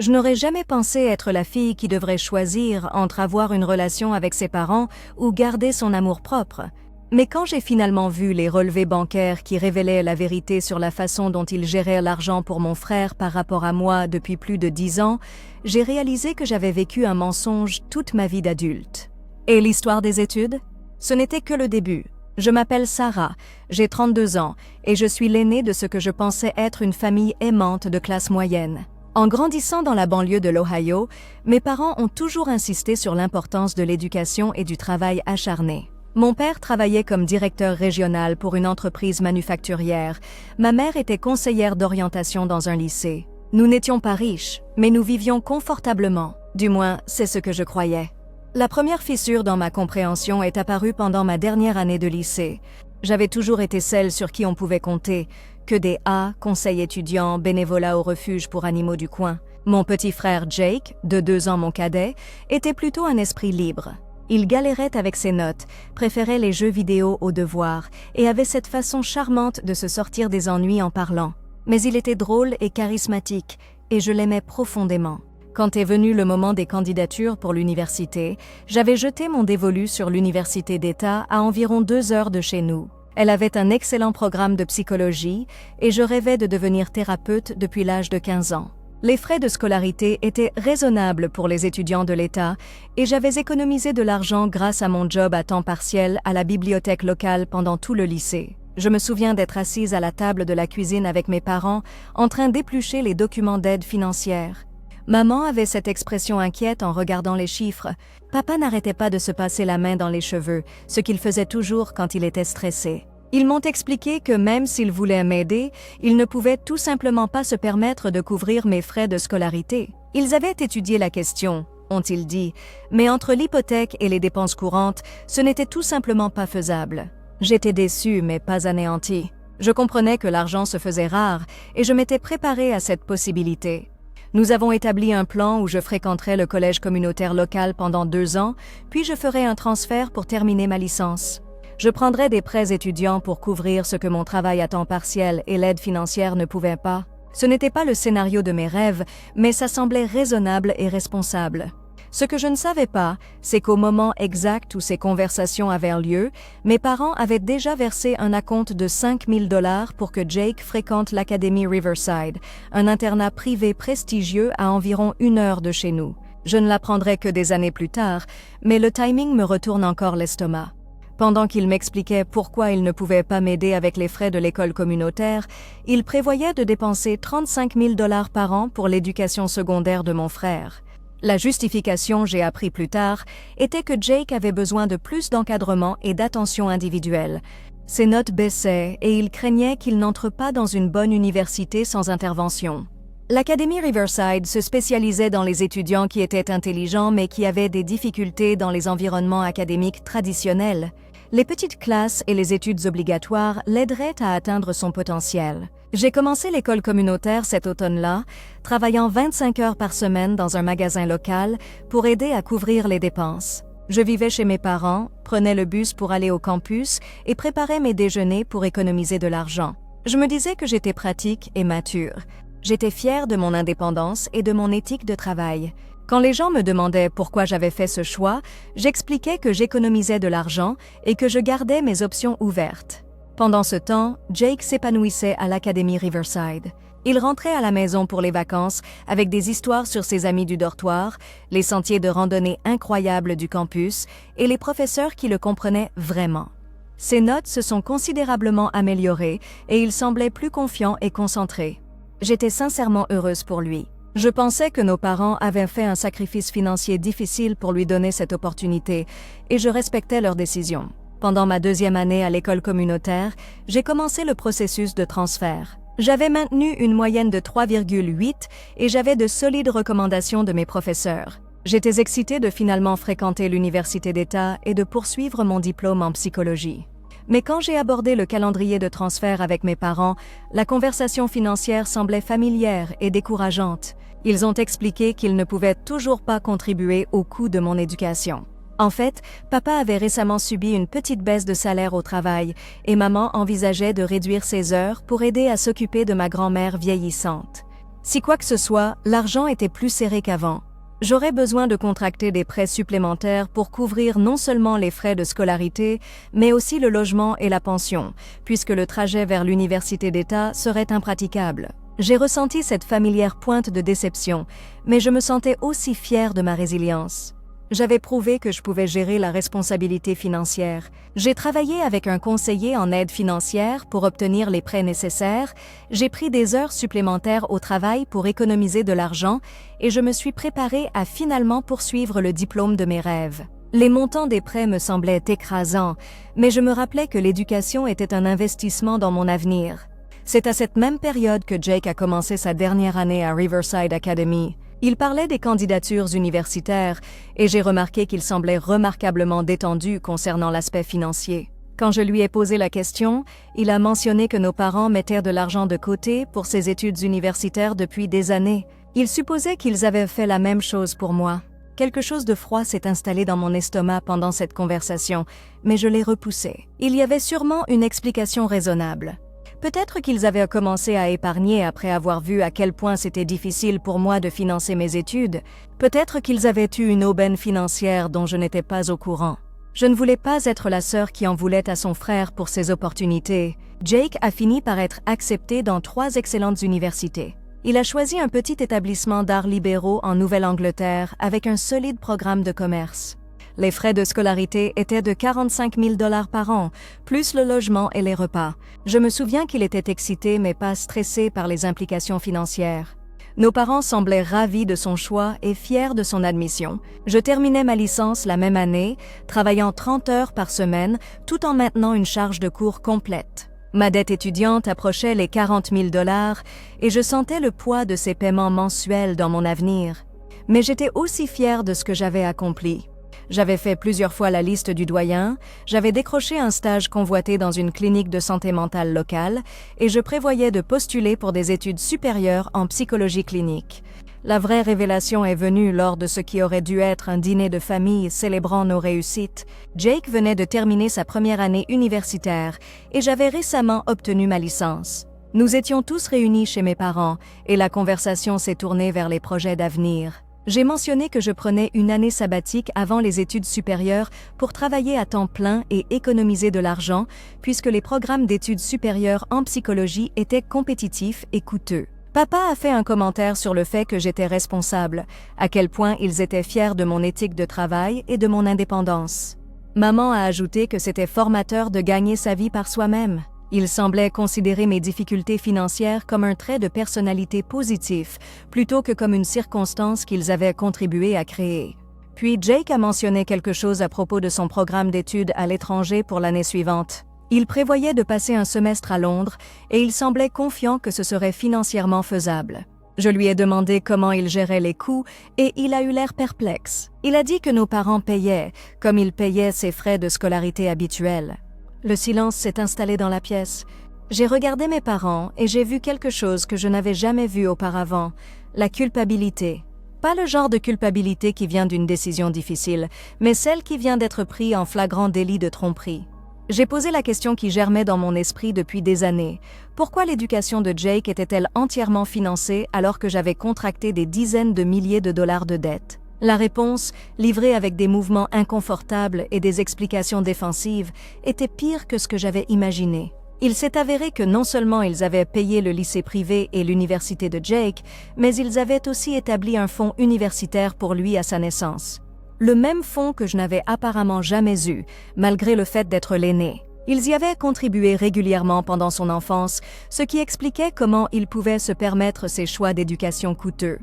Je n'aurais jamais pensé être la fille qui devrait choisir entre avoir une relation avec ses parents ou garder son amour-propre. Mais quand j'ai finalement vu les relevés bancaires qui révélaient la vérité sur la façon dont ils géraient l'argent pour mon frère par rapport à moi depuis plus de 10 ans, j'ai réalisé que j'avais vécu un mensonge toute ma vie d'adulte. Et l'histoire des études? Ce n'était que le début. Je m'appelle Sarah, j'ai 32 ans et je suis l'aînée de ce que je pensais être une famille aimante de classe moyenne. En grandissant dans la banlieue de l'Ohio, mes parents ont toujours insisté sur l'importance de l'éducation et du travail acharné. Mon père travaillait comme directeur régional pour une entreprise manufacturière. Ma mère était conseillère d'orientation dans un lycée. Nous n'étions pas riches, mais nous vivions confortablement. Du moins, c'est ce que je croyais. La première fissure dans ma compréhension est apparue pendant ma dernière année de lycée. J'avais toujours été celle sur qui on pouvait compter, que des A, conseil étudiant, bénévolat au refuge pour animaux du coin. Mon petit frère Jake, de 2 ans mon cadet, était plutôt un esprit libre. Il galérait avec ses notes, préférait les jeux vidéo aux devoirs et avait cette façon charmante de se sortir des ennuis en parlant. Mais il était drôle et charismatique, et je l'aimais profondément. Quand est venu le moment des candidatures pour l'université, j'avais jeté mon dévolu sur l'université d'État à environ 2 heures de chez nous. Elle avait un excellent programme de psychologie et je rêvais de devenir thérapeute depuis l'âge de 15 ans. Les frais de scolarité étaient raisonnables pour les étudiants de l'État et j'avais économisé de l'argent grâce à mon job à temps partiel à la bibliothèque locale pendant tout le lycée. Je me souviens d'être assise à la table de la cuisine avec mes parents en train d'éplucher les documents d'aide financière. Maman avait cette expression inquiète en regardant les chiffres. Papa n'arrêtait pas de se passer la main dans les cheveux, ce qu'il faisait toujours quand il était stressé. Ils m'ont expliqué que même s'ils voulaient m'aider, ils ne pouvaient tout simplement pas se permettre de couvrir mes frais de scolarité. Ils avaient étudié la question, ont-ils dit, mais entre l'hypothèque et les dépenses courantes, ce n'était tout simplement pas faisable. J'étais déçue, mais pas anéantie. Je comprenais que l'argent se faisait rare et je m'étais préparée à cette possibilité. Nous avons établi un plan où je fréquenterais le collège communautaire local pendant 2 ans, puis je ferais un transfert pour terminer ma licence. Je prendrais des prêts étudiants pour couvrir ce que mon travail à temps partiel et l'aide financière ne pouvaient pas. Ce n'était pas le scénario de mes rêves, mais ça semblait raisonnable et responsable. Ce que je ne savais pas, c'est qu'au moment exact où ces conversations avaient lieu, mes parents avaient déjà versé un acompte de $5 000 pour que Jake fréquente l'Académie Riverside, un internat privé prestigieux à environ 1 heure de chez nous. Je ne l'apprendrai que des années plus tard, mais le timing me retourne encore l'estomac. Pendant qu'il m'expliquait pourquoi il ne pouvait pas m'aider avec les frais de l'école communautaire, il prévoyait de dépenser $35 000 par an pour l'éducation secondaire de mon frère. La justification, j'ai appris plus tard, était que Jake avait besoin de plus d'encadrement et d'attention individuelle. Ses notes baissaient et il craignait qu'il n'entre pas dans une bonne université sans intervention. L'Académie Riverside se spécialisait dans les étudiants qui étaient intelligents mais qui avaient des difficultés dans les environnements académiques traditionnels. Les petites classes et les études obligatoires l'aideraient à atteindre son potentiel. J'ai commencé l'école communautaire cet automne-là, travaillant 25 heures par semaine dans un magasin local pour aider à couvrir les dépenses. Je vivais chez mes parents, prenais le bus pour aller au campus et préparais mes déjeuners pour économiser de l'argent. Je me disais que j'étais pratique et mature. J'étais fière de mon indépendance et de mon éthique de travail. Quand les gens me demandaient pourquoi j'avais fait ce choix, j'expliquais que j'économisais de l'argent et que je gardais mes options ouvertes. Pendant ce temps, Jake s'épanouissait à l'Académie Riverside. Il rentrait à la maison pour les vacances avec des histoires sur ses amis du dortoir, les sentiers de randonnée incroyables du campus et les professeurs qui le comprenaient vraiment. Ses notes se sont considérablement améliorées et il semblait plus confiant et concentré. J'étais sincèrement heureuse pour lui. Je pensais que nos parents avaient fait un sacrifice financier difficile pour lui donner cette opportunité et je respectais leur décision. Pendant ma 2e année à l'école communautaire, j'ai commencé le processus de transfert. J'avais maintenu une moyenne de 3,8 et j'avais de solides recommandations de mes professeurs. J'étais excitée de finalement fréquenter l'université d'État et de poursuivre mon diplôme en psychologie. Mais quand j'ai abordé le calendrier de transfert avec mes parents, la conversation financière semblait familière et décourageante. Ils ont expliqué qu'ils ne pouvaient toujours pas contribuer au coût de mon éducation. En fait, papa avait récemment subi une petite baisse de salaire au travail et maman envisageait de réduire ses heures pour aider à s'occuper de ma grand-mère vieillissante. Si quoi que ce soit, l'argent était plus serré qu'avant. J'aurais besoin de contracter des prêts supplémentaires pour couvrir non seulement les frais de scolarité, mais aussi le logement et la pension, puisque le trajet vers l'université d'État serait impraticable. J'ai ressenti cette familière pointe de déception, mais je me sentais aussi fière de ma résilience. J'avais prouvé que je pouvais gérer la responsabilité financière. J'ai travaillé avec un conseiller en aide financière pour obtenir les prêts nécessaires, j'ai pris des heures supplémentaires au travail pour économiser de l'argent et je me suis préparée à finalement poursuivre le diplôme de mes rêves. Les montants des prêts me semblaient écrasants, mais je me rappelais que l'éducation était un investissement dans mon avenir. C'est à cette même période que Jake a commencé sa dernière année à Riverside Academy. Il parlait des candidatures universitaires et j'ai remarqué qu'il semblait remarquablement détendu concernant l'aspect financier. Quand je lui ai posé la question, il a mentionné que nos parents mettaient de l'argent de côté pour ses études universitaires depuis des années. Il supposait qu'ils avaient fait la même chose pour moi. Quelque chose de froid s'est installé dans mon estomac pendant cette conversation, mais je l'ai repoussé. Il y avait sûrement une explication raisonnable. Peut-être qu'ils avaient commencé à épargner après avoir vu à quel point c'était difficile pour moi de financer mes études. Peut-être qu'ils avaient eu une aubaine financière dont je n'étais pas au courant. Je ne voulais pas être la sœur qui en voulait à son frère pour ses opportunités. Jake a fini par être accepté dans 3 excellentes universités. Il a choisi un petit établissement d'arts libéraux en Nouvelle-Angleterre avec un solide programme de commerce. Les frais de scolarité étaient de 45 000 $ par an, plus le logement et les repas. Je me souviens qu'il était excité mais pas stressé par les implications financières. Nos parents semblaient ravis de son choix et fiers de son admission. Je terminais ma licence la même année, travaillant 30 heures par semaine, tout en maintenant une charge de cours complète. Ma dette étudiante approchait les 40 000 $ et je sentais le poids de ces paiements mensuels dans mon avenir. Mais j'étais aussi fière de ce que j'avais accompli. J'avais fait plusieurs fois la liste du doyen, j'avais décroché un stage convoité dans une clinique de santé mentale locale et je prévoyais de postuler pour des études supérieures en psychologie clinique. La vraie révélation est venue lors de ce qui aurait dû être un dîner de famille célébrant nos réussites. Jake venait de terminer sa première année universitaire et j'avais récemment obtenu ma licence. Nous étions tous réunis chez mes parents et la conversation s'est tournée vers les projets d'avenir. J'ai mentionné que je prenais une année sabbatique avant les études supérieures pour travailler à temps plein et économiser de l'argent, puisque les programmes d'études supérieures en psychologie étaient compétitifs et coûteux. Papa a fait un commentaire sur le fait que j'étais responsable, à quel point ils étaient fiers de mon éthique de travail et de mon indépendance. Maman a ajouté que c'était formateur de gagner sa vie par soi-même. Il semblait considérer mes difficultés financières comme un trait de personnalité positif, plutôt que comme une circonstance qu'ils avaient contribué à créer. Puis Jake a mentionné quelque chose à propos de son programme d'études à l'étranger pour l'année suivante. Il prévoyait de passer un semestre à Londres et il semblait confiant que ce serait financièrement faisable. Je lui ai demandé comment il gérait les coûts et il a eu l'air perplexe. Il a dit que nos parents payaient, comme ils payaient ses frais de scolarité habituels. Le silence s'est installé dans la pièce. J'ai regardé mes parents et j'ai vu quelque chose que je n'avais jamais vu auparavant, la culpabilité. Pas le genre de culpabilité qui vient d'une décision difficile, mais celle qui vient d'être prise en flagrant délit de tromperie. J'ai posé la question qui germait dans mon esprit depuis des années. Pourquoi l'éducation de Jake était-elle entièrement financée alors que j'avais contracté des dizaines de milliers de dollars de dettes? La réponse, livrée avec des mouvements inconfortables et des explications défensives, était pire que ce que j'avais imaginé. Il s'est avéré que non seulement ils avaient payé le lycée privé et l'université de Jake, mais ils avaient aussi établi un fonds universitaire pour lui à sa naissance. Le même fonds que je n'avais apparemment jamais eu, malgré le fait d'être l'aîné. Ils y avaient contribué régulièrement pendant son enfance, ce qui expliquait comment il pouvait se permettre ces choix d'éducation coûteux.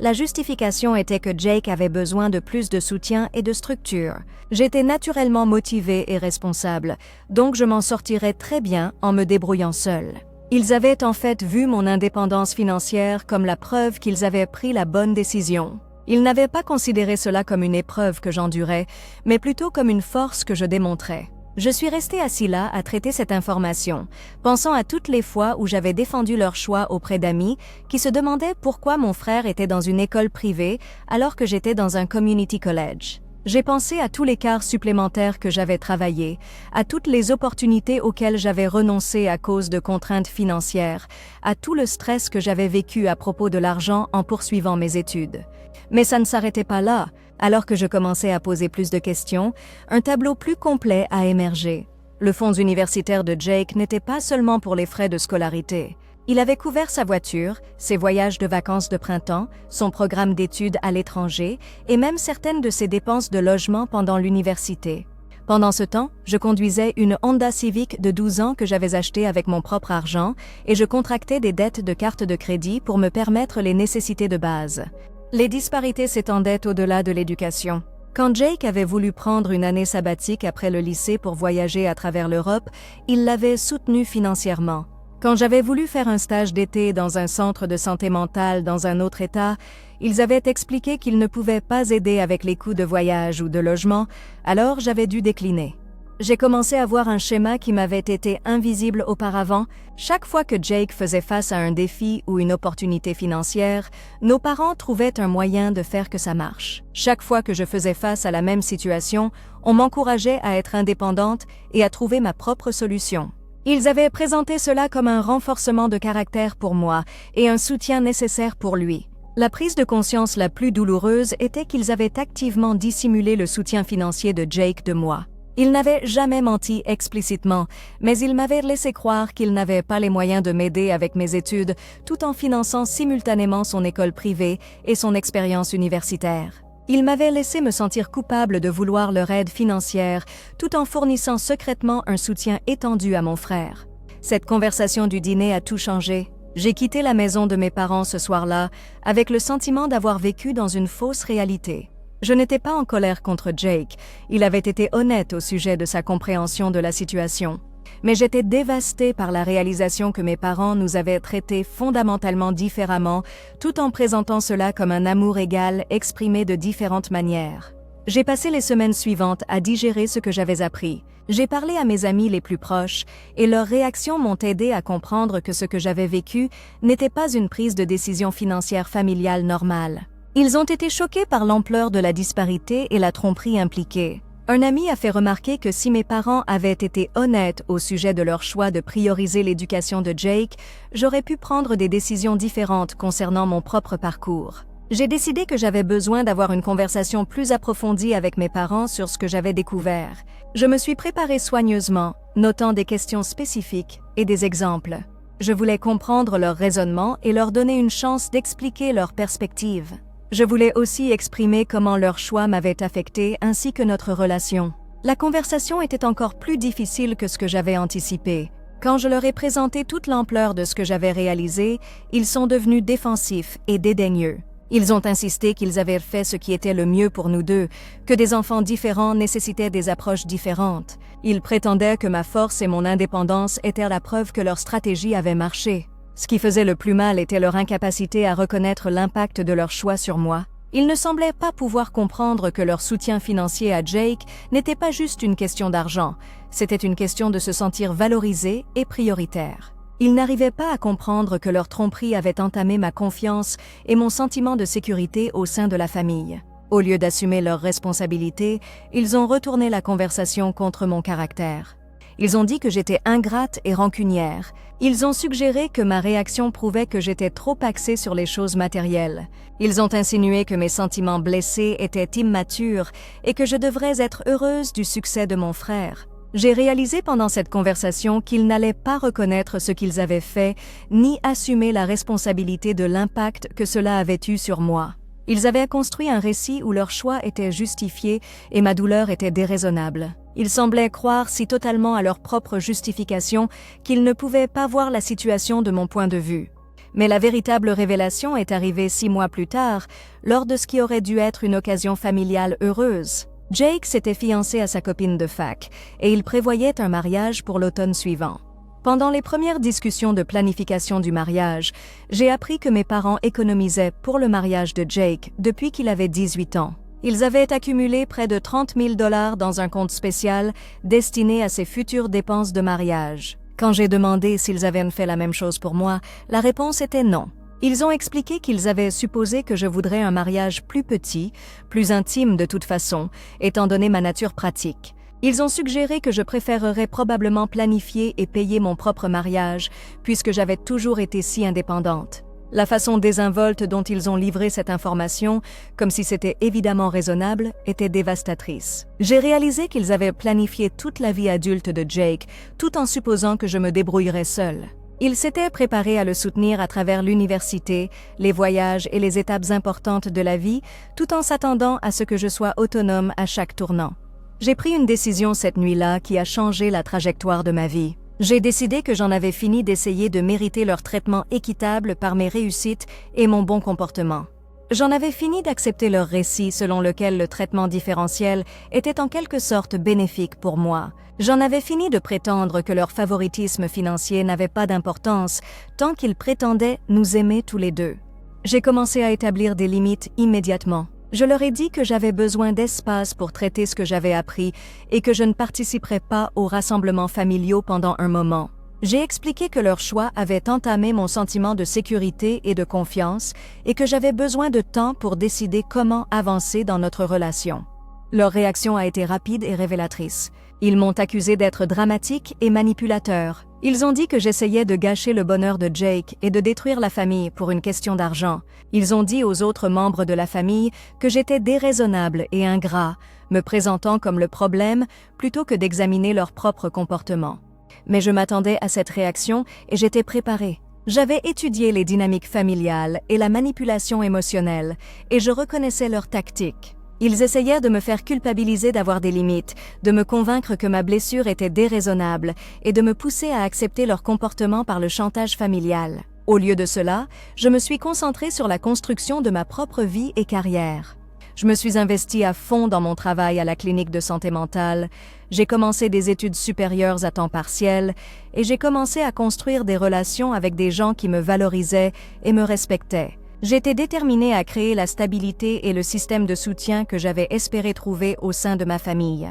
La justification était que Jake avait besoin de plus de soutien et de structure. J'étais naturellement motivée et responsable, donc je m'en sortirais très bien en me débrouillant seule. Ils avaient en fait vu mon indépendance financière comme la preuve qu'ils avaient pris la bonne décision. Ils n'avaient pas considéré cela comme une épreuve que j'endurais, mais plutôt comme une force que je démontrais. Je suis restée assis là à traiter cette information, pensant à toutes les fois où j'avais défendu leur choix auprès d'amis qui se demandaient pourquoi mon frère était dans une école privée alors que j'étais dans un community college. J'ai pensé à tous les quarts supplémentaires que j'avais travaillés, à toutes les opportunités auxquelles j'avais renoncé à cause de contraintes financières, à tout le stress que j'avais vécu à propos de l'argent en poursuivant mes études. Mais ça ne s'arrêtait pas là. Alors que je commençais à poser plus de questions, un tableau plus complet a émergé. Le fonds universitaire de Jake n'était pas seulement pour les frais de scolarité. Il avait couvert sa voiture, ses voyages de vacances de printemps, son programme d'études à l'étranger et même certaines de ses dépenses de logement pendant l'université. Pendant ce temps, je conduisais une Honda Civic de 12 ans que j'avais achetée avec mon propre argent et je contractais des dettes de carte de crédit pour me permettre les nécessités de base. Les disparités s'étendaient au-delà de l'éducation. Quand Jake avait voulu prendre une année sabbatique après le lycée pour voyager à travers l'Europe, il l'avait soutenu financièrement. Quand j'avais voulu faire un stage d'été dans un centre de santé mentale dans un autre État, ils avaient expliqué qu'ils ne pouvaient pas aider avec les coûts de voyage ou de logement, alors j'avais dû décliner. J'ai commencé à voir un schéma qui m'avait été invisible auparavant. Chaque fois que Jake faisait face à un défi ou une opportunité financière, nos parents trouvaient un moyen de faire que ça marche. Chaque fois que je faisais face à la même situation, on m'encourageait à être indépendante et à trouver ma propre solution. Ils avaient présenté cela comme un renforcement de caractère pour moi et un soutien nécessaire pour lui. La prise de conscience la plus douloureuse était qu'ils avaient activement dissimulé le soutien financier de Jake de moi. Ils n'avaient jamais menti explicitement, mais ils m'avaient laissé croire qu'ils n'avaient pas les moyens de m'aider avec mes études tout en finançant simultanément son école privée et son expérience universitaire. Ils m'avaient laissé me sentir coupable de vouloir leur aide financière tout en fournissant secrètement un soutien étendu à mon frère. Cette conversation du dîner a tout changé. J'ai quitté la maison de mes parents ce soir-là avec le sentiment d'avoir vécu dans une fausse réalité. Je n'étais pas en colère contre Jake, il avait été honnête au sujet de sa compréhension de la situation. Mais j'étais dévastée par la réalisation que mes parents nous avaient traités fondamentalement différemment, tout en présentant cela comme un amour égal exprimé de différentes manières. J'ai passé les semaines suivantes à digérer ce que j'avais appris. J'ai parlé à mes amis les plus proches, et leurs réactions m'ont aidé à comprendre que ce que j'avais vécu n'était pas une prise de décision financière familiale normale. Ils ont été choqués par l'ampleur de la disparité et la tromperie impliquée. Un ami a fait remarquer que si mes parents avaient été honnêtes au sujet de leur choix de prioriser l'éducation de Jake, j'aurais pu prendre des décisions différentes concernant mon propre parcours. J'ai décidé que j'avais besoin d'avoir une conversation plus approfondie avec mes parents sur ce que j'avais découvert. Je me suis préparée soigneusement, notant des questions spécifiques et des exemples. Je voulais comprendre leur raisonnement et leur donner une chance d'expliquer leur perspective. Je voulais aussi exprimer comment leur choix m'avait affecté ainsi que notre relation. La conversation était encore plus difficile que ce que j'avais anticipé. Quand je leur ai présenté toute l'ampleur de ce que j'avais réalisé, ils sont devenus défensifs et dédaigneux. Ils ont insisté qu'ils avaient fait ce qui était le mieux pour nous deux, que des enfants différents nécessitaient des approches différentes. Ils prétendaient que ma force et mon indépendance étaient la preuve que leur stratégie avait marché. Ce qui faisait le plus mal était leur incapacité à reconnaître l'impact de leur choix sur moi. Ils ne semblaient pas pouvoir comprendre que leur soutien financier à Jake n'était pas juste une question d'argent, c'était une question de se sentir valorisé et prioritaire. Ils n'arrivaient pas à comprendre que leur tromperie avait entamé ma confiance et mon sentiment de sécurité au sein de la famille. Au lieu d'assumer leurs responsabilités, ils ont retourné la conversation contre mon caractère. Ils ont dit que j'étais ingrate et rancunière. Ils ont suggéré que ma réaction prouvait que j'étais trop axée sur les choses matérielles. Ils ont insinué que mes sentiments blessés étaient immatures et que je devrais être heureuse du succès de mon frère. J'ai réalisé pendant cette conversation qu'ils n'allaient pas reconnaître ce qu'ils avaient fait, ni assumer la responsabilité de l'impact que cela avait eu sur moi. Ils avaient construit un récit où leur choix était justifié et ma douleur était déraisonnable. Ils semblaient croire si totalement à leur propre justification qu'ils ne pouvaient pas voir la situation de mon point de vue. Mais la véritable révélation est arrivée 6 mois plus tard, lors de ce qui aurait dû être une occasion familiale heureuse. Jake s'était fiancé à sa copine de fac et il prévoyait un mariage pour l'automne suivant. Pendant les premières discussions de planification du mariage, j'ai appris que mes parents économisaient pour le mariage de Jake depuis qu'il avait 18 ans. Ils avaient accumulé près de 30 000 $ dans un compte spécial destiné à ses futures dépenses de mariage. Quand j'ai demandé s'ils avaient fait la même chose pour moi, la réponse était non. Ils ont expliqué qu'ils avaient supposé que je voudrais un mariage plus petit, plus intime de toute façon, étant donné ma nature pratique. Ils ont suggéré que je préférerais probablement planifier et payer mon propre mariage, puisque j'avais toujours été si indépendante. La façon désinvolte dont ils ont livré cette information, comme si c'était évidemment raisonnable, était dévastatrice. J'ai réalisé qu'ils avaient planifié toute la vie adulte de Jake, tout en supposant que je me débrouillerais seule. Ils s'étaient préparés à le soutenir à travers l'université, les voyages et les étapes importantes de la vie, tout en s'attendant à ce que je sois autonome à chaque tournant. J'ai pris une décision cette nuit-là qui a changé la trajectoire de ma vie. J'ai décidé que j'en avais fini d'essayer de mériter leur traitement équitable par mes réussites et mon bon comportement. J'en avais fini d'accepter leur récit selon lequel le traitement différentiel était en quelque sorte bénéfique pour moi. J'en avais fini de prétendre que leur favoritisme financier n'avait pas d'importance tant qu'ils prétendaient nous aimer tous les deux. J'ai commencé à établir des limites immédiatement. Je leur ai dit que j'avais besoin d'espace pour traiter ce que j'avais appris et que je ne participerais pas aux rassemblements familiaux pendant un moment. J'ai expliqué que leur choix avait entamé mon sentiment de sécurité et de confiance et que j'avais besoin de temps pour décider comment avancer dans notre relation. Leur réaction a été rapide et révélatrice. Ils m'ont accusé d'être dramatique et manipulateur. Ils ont dit que j'essayais de gâcher le bonheur de Jake et de détruire la famille pour une question d'argent. Ils ont dit aux autres membres de la famille que j'étais déraisonnable et ingrat, me présentant comme le problème plutôt que d'examiner leur propre comportement. Mais je m'attendais à cette réaction et j'étais préparée. J'avais étudié les dynamiques familiales et la manipulation émotionnelle et je reconnaissais leurs tactiques. Ils essayaient de me faire culpabiliser d'avoir des limites, de me convaincre que ma blessure était déraisonnable et de me pousser à accepter leur comportement par le chantage familial. Au lieu de cela, je me suis concentrée sur la construction de ma propre vie et carrière. Je me suis investie à fond dans mon travail à la clinique de santé mentale, j'ai commencé des études supérieures à temps partiel et j'ai commencé à construire des relations avec des gens qui me valorisaient et me respectaient. J'étais déterminée à créer la stabilité et le système de soutien que j'avais espéré trouver au sein de ma famille.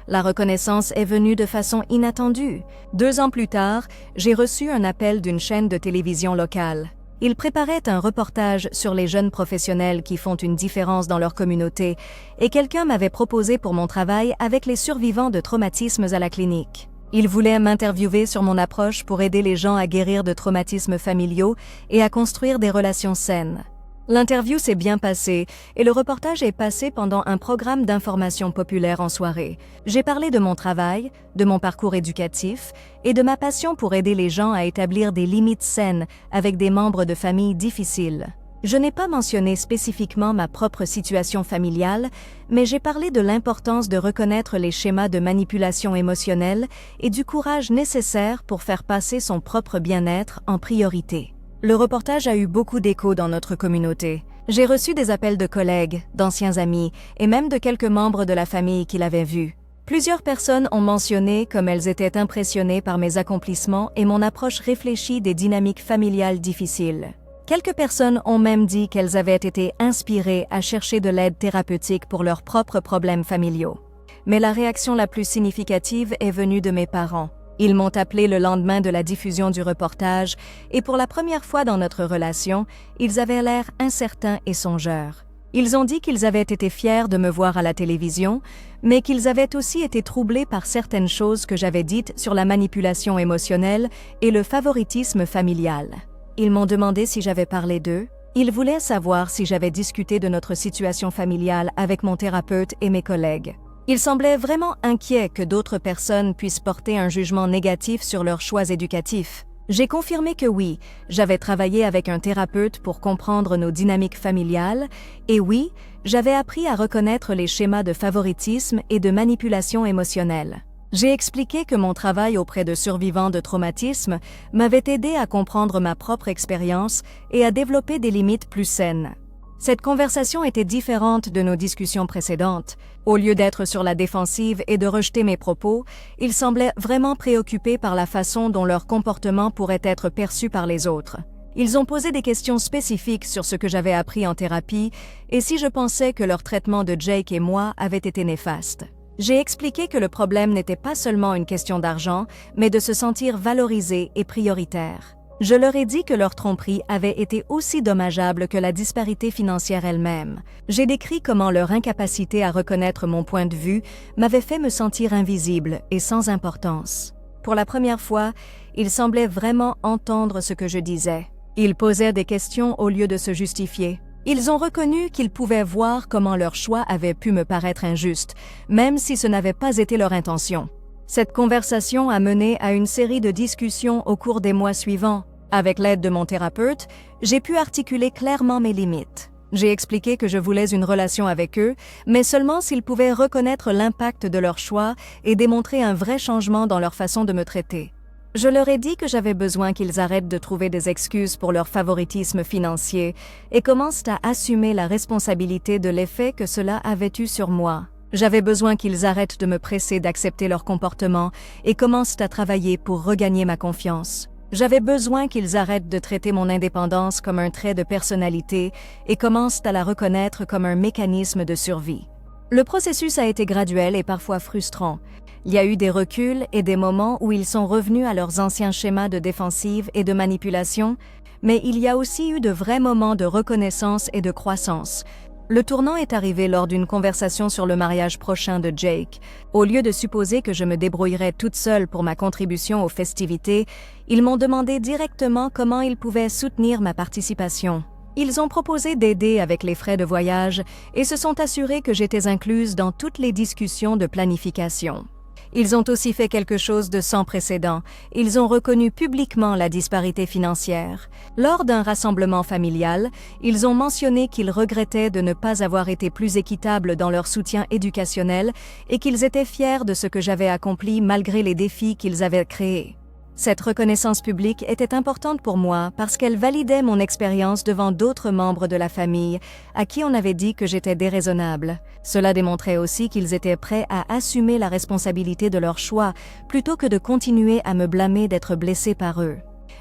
La reconnaissance est venue de façon inattendue. 2 ans plus tard, j'ai reçu un appel d'une chaîne de télévision locale. Ils préparaient un reportage sur les jeunes professionnels qui font une différence dans leur communauté et quelqu'un m'avait proposé pour mon travail avec les survivants de traumatismes à la clinique. Ils voulaient m'interviewer sur mon approche pour aider les gens à guérir de traumatismes familiaux et à construire des relations saines. L'interview s'est bien passée et le reportage est passé pendant un programme d'information populaire en soirée. J'ai parlé de mon travail, de mon parcours éducatif et de ma passion pour aider les gens à établir des limites saines avec des membres de famille difficiles. Je n'ai pas mentionné spécifiquement ma propre situation familiale, mais j'ai parlé de l'importance de reconnaître les schémas de manipulation émotionnelle et du courage nécessaire pour faire passer son propre bien-être en priorité. Le reportage a eu beaucoup d'écho dans notre communauté. J'ai reçu des appels de collègues, d'anciens amis et même de quelques membres de la famille qui l'avaient vu. Plusieurs personnes ont mentionné comme elles étaient impressionnées par mes accomplissements et mon approche réfléchie des dynamiques familiales difficiles. Quelques personnes ont même dit qu'elles avaient été inspirées à chercher de l'aide thérapeutique pour leurs propres problèmes familiaux. Mais la réaction la plus significative est venue de mes parents. Ils m'ont appelé le lendemain de la diffusion du reportage et pour la première fois dans notre relation, ils avaient l'air incertains et songeurs. Ils ont dit qu'ils avaient été fiers de me voir à la télévision, mais qu'ils avaient aussi été troublés par certaines choses que j'avais dites sur la manipulation émotionnelle et le favoritisme familial. Ils m'ont demandé si j'avais parlé d'eux. Ils voulaient savoir si j'avais discuté de notre situation familiale avec mon thérapeute et mes collègues. Ils semblaient vraiment inquiets que d'autres personnes puissent porter un jugement négatif sur leurs choix éducatifs. J'ai confirmé que oui, j'avais travaillé avec un thérapeute pour comprendre nos dynamiques familiales et oui, j'avais appris à reconnaître les schémas de favoritisme et de manipulation émotionnelle. J'ai expliqué que mon travail auprès de survivants de traumatisme m'avait aidé à comprendre ma propre expérience et à développer des limites plus saines. Cette conversation était différente de nos discussions précédentes. Au lieu d'être sur la défensive et de rejeter mes propos, ils semblaient vraiment préoccupés par la façon dont leur comportement pourrait être perçu par les autres. Ils ont posé des questions spécifiques sur ce que j'avais appris en thérapie et si je pensais que leur traitement de Jake et moi avait été néfaste. J'ai expliqué que le problème n'était pas seulement une question d'argent, mais de se sentir valorisé et prioritaire. Je leur ai dit que leur tromperie avait été aussi dommageable que la disparité financière elle-même. J'ai décrit comment leur incapacité à reconnaître mon point de vue m'avait fait me sentir invisible et sans importance. Pour la première fois, ils semblaient vraiment entendre ce que je disais. Ils posaient des questions au lieu de se justifier. Ils ont reconnu qu'ils pouvaient voir comment leur choix avait pu me paraître injuste, même si ce n'avait pas été leur intention. Cette conversation a mené à une série de discussions au cours des mois suivants. Avec l'aide de mon thérapeute, j'ai pu articuler clairement mes limites. J'ai expliqué que je voulais une relation avec eux, mais seulement s'ils pouvaient reconnaître l'impact de leur choix et démontrer un vrai changement dans leur façon de me traiter. Je leur ai dit que j'avais besoin qu'ils arrêtent de trouver des excuses pour leur favoritisme financier et commencent à assumer la responsabilité de l'effet que cela avait eu sur moi. J'avais besoin qu'ils arrêtent de me presser d'accepter leur comportement et commencent à travailler pour regagner ma confiance. J'avais besoin qu'ils arrêtent de traiter mon indépendance comme un trait de personnalité et commencent à la reconnaître comme un mécanisme de survie. Le processus a été graduel et parfois frustrant. Il y a eu des reculs et des moments où ils sont revenus à leurs anciens schémas de défensive et de manipulation, mais il y a aussi eu de vrais moments de reconnaissance et de croissance. Le tournant est arrivé lors d'une conversation sur le mariage prochain de Jake. Au lieu de supposer que je me débrouillerais toute seule pour ma contribution aux festivités, ils m'ont demandé directement comment ils pouvaient soutenir ma participation. Ils ont proposé d'aider avec les frais de voyage et se sont assurés que j'étais incluse dans toutes les discussions de planification. Ils ont aussi fait quelque chose de sans précédent. Ils ont reconnu publiquement la disparité financière. Lors d'un rassemblement familial, ils ont mentionné qu'ils regrettaient de ne pas avoir été plus équitables dans leur soutien éducationnel et qu'ils étaient fiers de ce que j'avais accompli malgré les défis qu'ils avaient créés. Cette reconnaissance publique était importante pour moi parce qu'elle validait mon expérience devant d'autres membres de la famille à qui on avait dit que j'étais déraisonnable. Cela démontrait aussi qu'ils étaient prêts à assumer la responsabilité de leur choix plutôt que de continuer à me blâmer d'être blessée par eux.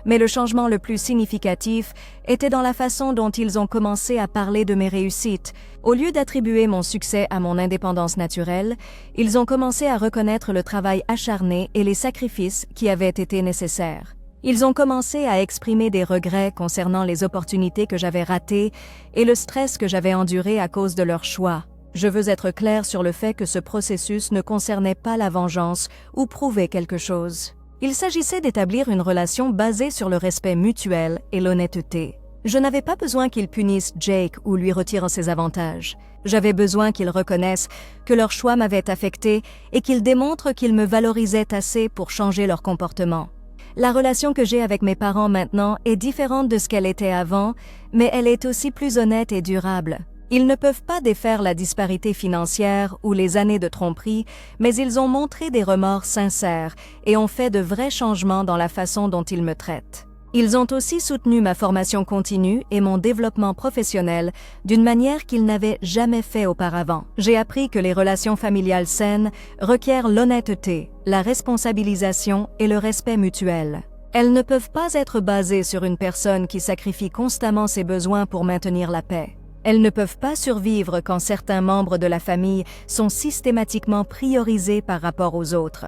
Mais le changement le plus significatif était dans la façon dont ils ont commencé à parler de mes réussites. Au lieu d'attribuer mon succès à mon indépendance naturelle, ils ont commencé à reconnaître le travail acharné et les sacrifices qui avaient été nécessaires. Ils ont commencé à exprimer des regrets concernant les opportunités que j'avais ratées et le stress que j'avais enduré à cause de leur choix. Je veux être claire sur le fait que ce processus ne concernait pas la vengeance ou prouver quelque chose. Il s'agissait d'établir une relation basée sur le respect mutuel et l'honnêteté. Je n'avais pas besoin qu'ils punissent Jake ou lui retirent ses avantages. J'avais besoin qu'ils reconnaissent que leur choix m'avait affecté et qu'ils démontrent qu'ils me valorisaient assez pour changer leur comportement. La relation que j'ai avec mes parents maintenant est différente de ce qu'elle était avant, mais elle est aussi plus honnête et durable. Ils ne peuvent pas défaire la disparité financière ou les années de tromperie, mais ils ont montré des remords sincères et ont fait de vrais changements dans la façon dont ils me traitent. Ils ont aussi soutenu ma formation continue et mon développement professionnel d'une manière qu'ils n'avaient jamais fait auparavant. J'ai appris que les relations familiales saines requièrent l'honnêteté, la responsabilisation et le respect mutuel. Elles ne peuvent pas être basées sur une personne qui sacrifie constamment ses besoins pour maintenir la paix. Elles ne peuvent pas survivre quand certains membres de la famille sont systématiquement priorisés par rapport aux autres.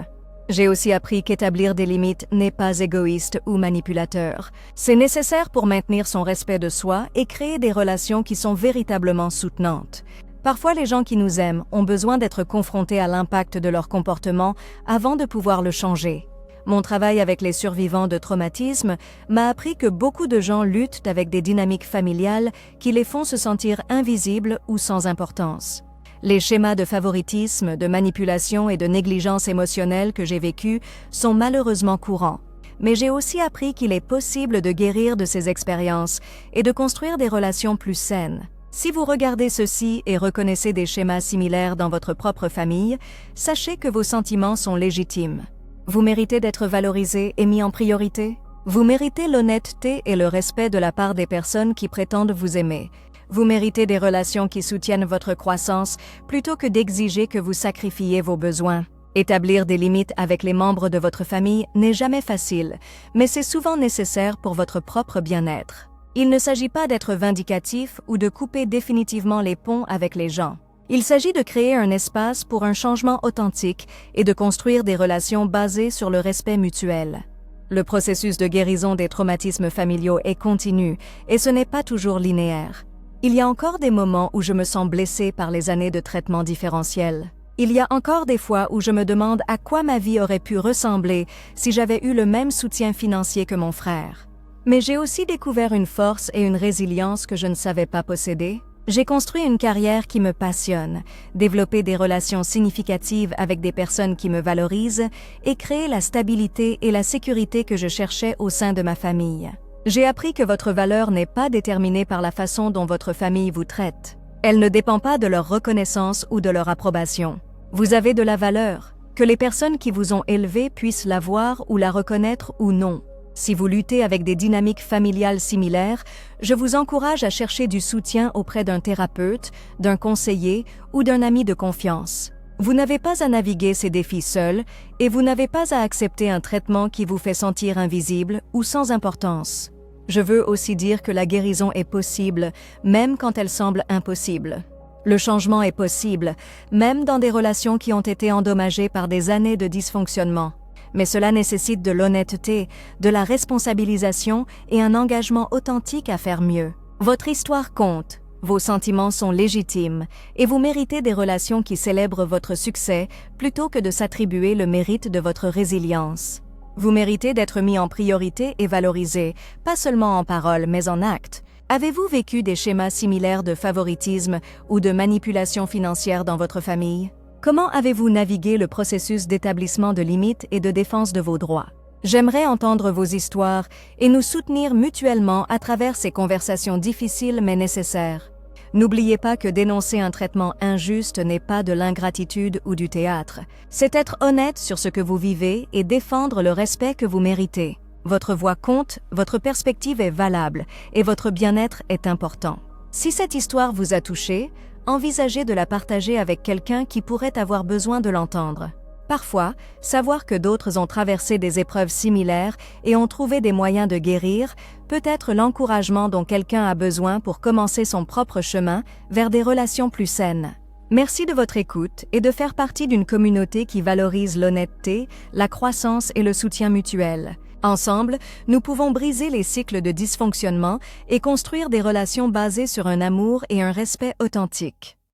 J'ai aussi appris qu'établir des limites n'est pas égoïste ou manipulateur. C'est nécessaire pour maintenir son respect de soi et créer des relations qui sont véritablement soutenantes. Parfois, les gens qui nous aiment ont besoin d'être confrontés à l'impact de leur comportement avant de pouvoir le changer. Mon travail avec les survivants de traumatisme m'a appris que beaucoup de gens luttent avec des dynamiques familiales qui les font se sentir invisibles ou sans importance. Les schémas de favoritisme, de manipulation et de négligence émotionnelle que j'ai vécus sont malheureusement courants. Mais j'ai aussi appris qu'il est possible de guérir de ces expériences et de construire des relations plus saines. Si vous regardez ceci et reconnaissez des schémas similaires dans votre propre famille, sachez que vos sentiments sont légitimes. Vous méritez d'être valorisé et mis en priorité. Vous méritez l'honnêteté et le respect de la part des personnes qui prétendent vous aimer. Vous méritez des relations qui soutiennent votre croissance plutôt que d'exiger que vous sacrifiez vos besoins. Établir des limites avec les membres de votre famille n'est jamais facile, mais c'est souvent nécessaire pour votre propre bien-être. Il ne s'agit pas d'être vindicatif ou de couper définitivement les ponts avec les gens. Il s'agit de créer un espace pour un changement authentique et de construire des relations basées sur le respect mutuel. Le processus de guérison des traumatismes familiaux est continu et ce n'est pas toujours linéaire. Il y a encore des moments où je me sens blessée par les années de traitement différentiel. Il y a encore des fois où je me demande à quoi ma vie aurait pu ressembler si j'avais eu le même soutien financier que mon frère. Mais j'ai aussi découvert une force et une résilience que je ne savais pas posséder. J'ai construit une carrière qui me passionne, développé des relations significatives avec des personnes qui me valorisent et créé la stabilité et la sécurité que je cherchais au sein de ma famille. J'ai appris que votre valeur n'est pas déterminée par la façon dont votre famille vous traite. Elle ne dépend pas de leur reconnaissance ou de leur approbation. Vous avez de la valeur, que les personnes qui vous ont élevé puissent la voir ou la reconnaître ou non. Si vous luttez avec des dynamiques familiales similaires, je vous encourage à chercher du soutien auprès d'un thérapeute, d'un conseiller ou d'un ami de confiance. Vous n'avez pas à naviguer ces défis seul et vous n'avez pas à accepter un traitement qui vous fait sentir invisible ou sans importance. Je veux aussi dire que la guérison est possible, même quand elle semble impossible. Le changement est possible, même dans des relations qui ont été endommagées par des années de dysfonctionnement. Mais cela nécessite de l'honnêteté, de la responsabilisation et un engagement authentique à faire mieux. Votre histoire compte, vos sentiments sont légitimes et vous méritez des relations qui célèbrent votre succès plutôt que de s'attribuer le mérite de votre résilience. Vous méritez d'être mis en priorité et valorisé, pas seulement en parole mais en actes. Avez-vous vécu des schémas similaires de favoritisme ou de manipulation financière dans votre famille? Comment avez-vous navigué le processus d'établissement de limites et de défense de vos droits? J'aimerais entendre vos histoires et nous soutenir mutuellement à travers ces conversations difficiles mais nécessaires. N'oubliez pas que dénoncer un traitement injuste n'est pas de l'ingratitude ou du théâtre. C'est être honnête sur ce que vous vivez et défendre le respect que vous méritez. Votre voix compte, votre perspective est valable et votre bien-être est important. Si cette histoire vous a touché, envisagez de la partager avec quelqu'un qui pourrait avoir besoin de l'entendre. Parfois, savoir que d'autres ont traversé des épreuves similaires et ont trouvé des moyens de guérir peut être l'encouragement dont quelqu'un a besoin pour commencer son propre chemin vers des relations plus saines. Merci de votre écoute et de faire partie d'une communauté qui valorise l'honnêteté, la croissance et le soutien mutuel. Ensemble, nous pouvons briser les cycles de dysfonctionnement et construire des relations basées sur un amour et un respect authentiques.